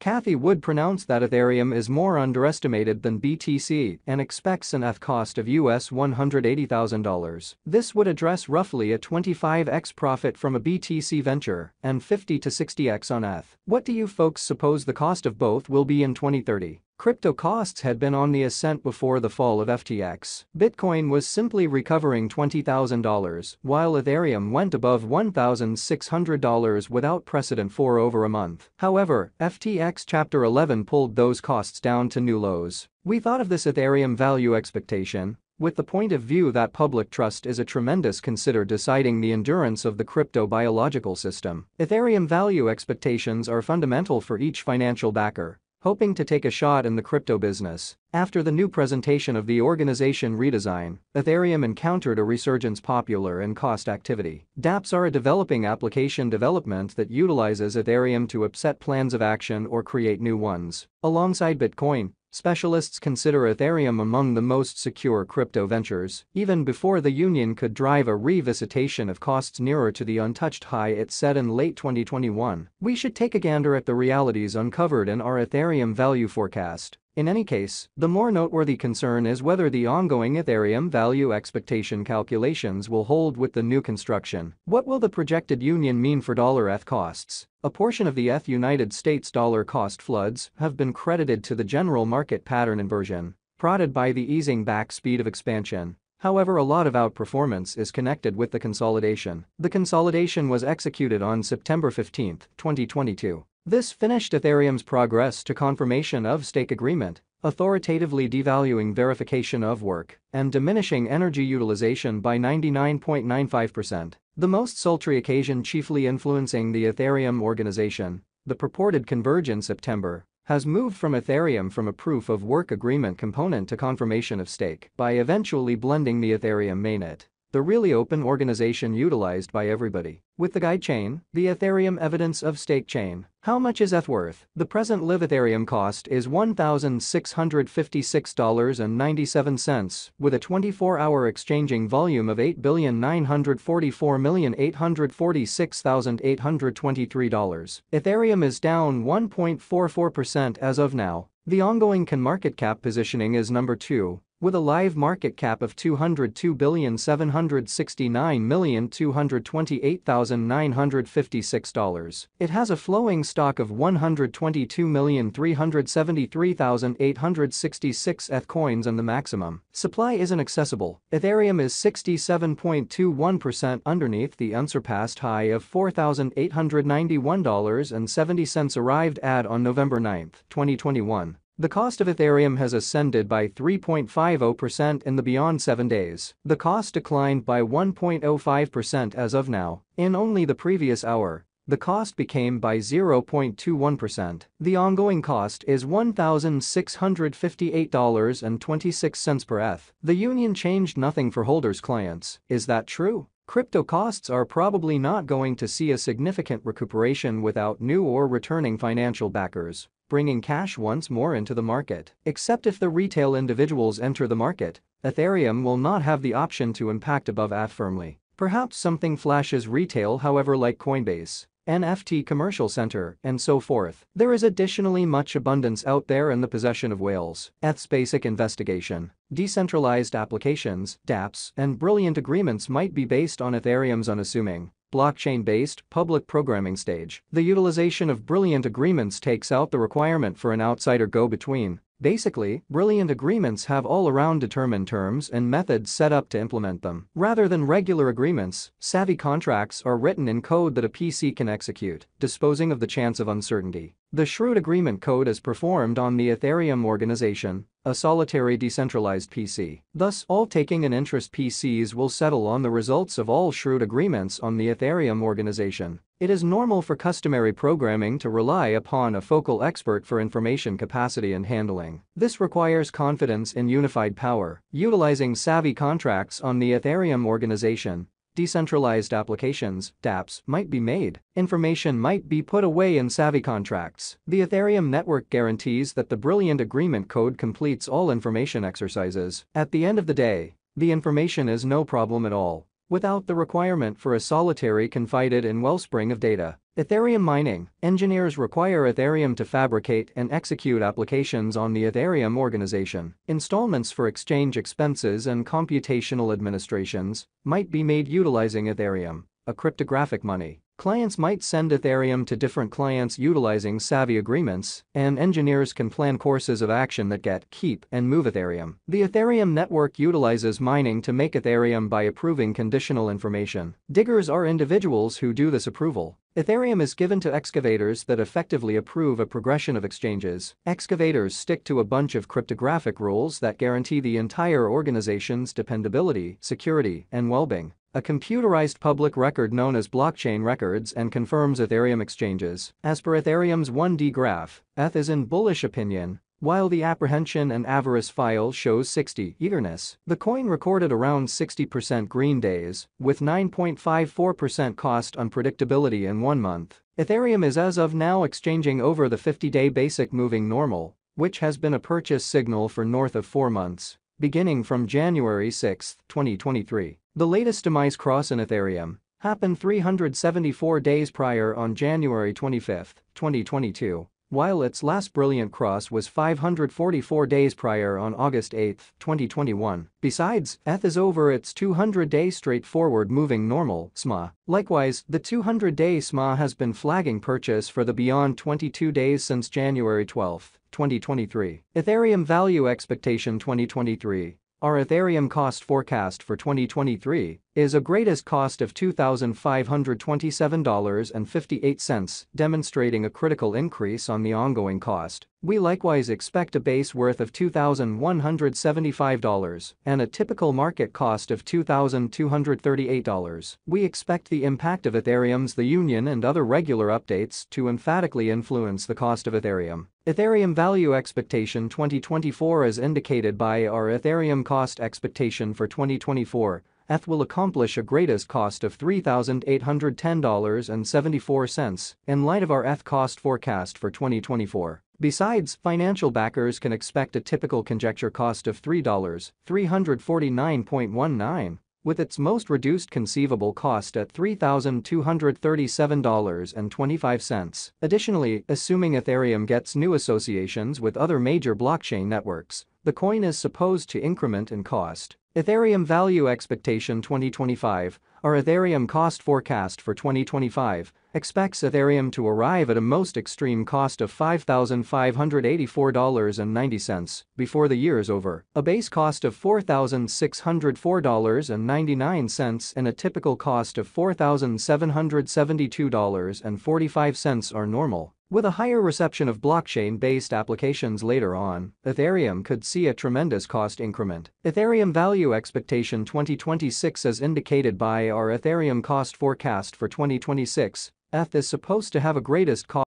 Kathy Wood pronounced that Ethereum is more underestimated than BTC and expects an ETH cost of US $180,000. This would address roughly a 25x profit from a BTC venture and 50 to 60x on ETH. What do you folks suppose the cost of both will be in 2030? Crypto costs had been on the ascent before the fall of FTX. Bitcoin was simply recovering $20,000, while Ethereum went above $1,600 without precedent for over a month. However, FTX Chapter 11 pulled those costs down to new lows. We thought of this Ethereum value expectation with the point of view that public trust is a tremendous consider deciding the endurance of the crypto biological system. Ethereum value expectations are fundamental for each financial backer hoping to take a shot in the crypto business. After the new presentation of the organization redesign, Ethereum encountered a resurgence popular and cost activity. dApps are a developing application development that utilizes Ethereum to upset plans of action or create new ones. Alongside Bitcoin, specialists consider Ethereum among the most secure crypto ventures, even before the union could drive a revisitation of costs nearer to the untouched high it set in late 2021. We should take a gander at the realities uncovered in our Ethereum value forecast. In any case, the more noteworthy concern is whether the ongoing Ethereum value expectation calculations will hold with the new construction. What will the projected union mean for $ETH costs? A portion of the ETH United States dollar cost floods have been credited to the general market pattern inversion, prodded by the easing back speed of expansion. However, a lot of outperformance is connected with the consolidation. The consolidation was executed on September 15, 2022. This finished Ethereum's progress to confirmation of stake agreement, authoritatively devaluing verification of work, and diminishing energy utilization by 99.95%. The most sultry occasion chiefly influencing the Ethereum organization, the purported converge in September, has moved from Ethereum from a proof of work agreement component to confirmation of stake by eventually blending the Ethereum mainnet, the really open organization utilized by everybody, with the guide chain, the Ethereum evidence of stake chain. How much is ETH worth? The present live Ethereum cost is $1,656.97 with a 24-hour exchanging volume of $8,944,846,823. Ethereum is down 1.44% as of now. The ongoing market cap positioning is number 2, with a live market cap of $202,769,228,956. It has a flowing stock of 122,373,866 ETH coins and the maximum supply isn't accessible. Ethereum is 67.21% underneath the unsurpassed high of $4,891.70 arrived at on November 9, 2021. The cost of Ethereum has ascended by 3.50% in the beyond 7 days. The cost declined by 1.05% as of now. In only the previous hour, the cost became by 0.21%. The ongoing cost is $1,658.26 per ETH. The union changed nothing for holders' clients. Is that true? Crypto costs are probably not going to see a significant recuperation without new or returning financial backers bringing cash once more into the market. Except if the retail individuals enter the market, Ethereum will not have the option to impact above ETH firmly. Perhaps something flashes retail, however, like Coinbase, NFT Commercial Center, and so forth. There is additionally much abundance out there in the possession of whales. ETH's basic investigation, decentralized applications, dApps, and brilliant agreements might be based on Ethereum's unassuming, blockchain-based, public programming stage. The utilization of brilliant agreements takes out the requirement for an outsider go-between. Basically, brilliant agreements have all-around determined terms and methods set up to implement them. Rather than regular agreements, savvy contracts are written in code that a PC can execute, disposing of the chance of uncertainty. The Shrewd Agreement code is performed on the Ethereum organization, a solitary decentralized PC. Thus, all taking an interest PCs will settle on the results of all Shrewd Agreements on the Ethereum organization. It is normal for customary programming to rely upon a focal expert for information capacity and handling. This requires confidence in unified power. Utilizing savvy contracts on the Ethereum organization, decentralized applications, dApps, might be made. Information might be put away in savvy contracts. The Ethereum network guarantees that the brilliant agreement code completes all information exercises. At the end of the day, the information is no problem at all, without the requirement for a solitary confided-in wellspring of data. Ethereum mining. Engineers require Ethereum to fabricate and execute applications on the Ethereum organization. Installments for exchange expenses and computational administrations might be made utilizing Ethereum, a cryptographic money. Clients might send Ethereum to different clients utilizing savvy agreements, and engineers can plan courses of action that get, keep, and move Ethereum. The Ethereum network utilizes mining to make Ethereum by approving conditional information. Diggers are individuals who do this approval. Ethereum is given to excavators that effectively approve a progression of exchanges. Excavators stick to a bunch of cryptographic rules that guarantee the entire organization's dependability, security, and well-being. A computerized public record known as blockchain records and confirms Ethereum exchanges. As per Ethereum's 1D graph, ETH is in bullish opinion, while the apprehension and avarice file shows 60 eagerness. The coin recorded around 60% green days, with 9.54% cost unpredictability in 1 month. Ethereum is as of now exchanging over the 50-day basic moving normal, which has been a purchase signal for north of 4 months, beginning from January 6, 2023. The latest demise cross in Ethereum happened 374 days prior on January 25, 2022, while its last brilliant cross was 544 days prior on August 8, 2021. Besides, ETH is over its 200-day straightforward moving normal SMA. Likewise, the 200-day SMA has been flagging purchase for the beyond 22 days since January 12, 2023. Ethereum value expectation 2023. Our Ethereum cost forecast for 2023 is a greatest cost of $2,527.58, demonstrating a critical increase on the ongoing cost. We likewise expect a base worth of $2,175 and a typical market cost of $2,238. We expect the impact of Ethereum's The Union and other regular updates to emphatically influence the cost of Ethereum. Ethereum value expectation 2024 as indicated by our Ethereum cost expectation for 2024. ETH will accomplish a greatest cost of $3,810.74 in light of our ETH cost forecast for 2024. Besides, financial backers can expect a typical conjecture cost of $3,349.19, with its most reduced conceivable cost at $3,237.25. Additionally, assuming Ethereum gets new associations with other major blockchain networks, the coin is supposed to increment in cost. Ethereum value expectation 2025. Our Ethereum cost forecast for 2025 expects Ethereum to arrive at a most extreme cost of $5,584.90 before the year is over, a base cost of $4,604.99 and a typical cost of $4,772.45 are normal. With a higher reception of blockchain-based applications later on, Ethereum could see a tremendous cost increment. Ethereum value expectation 2026 as indicated by our Ethereum cost forecast for 2026, ETH is supposed to have a greatest cost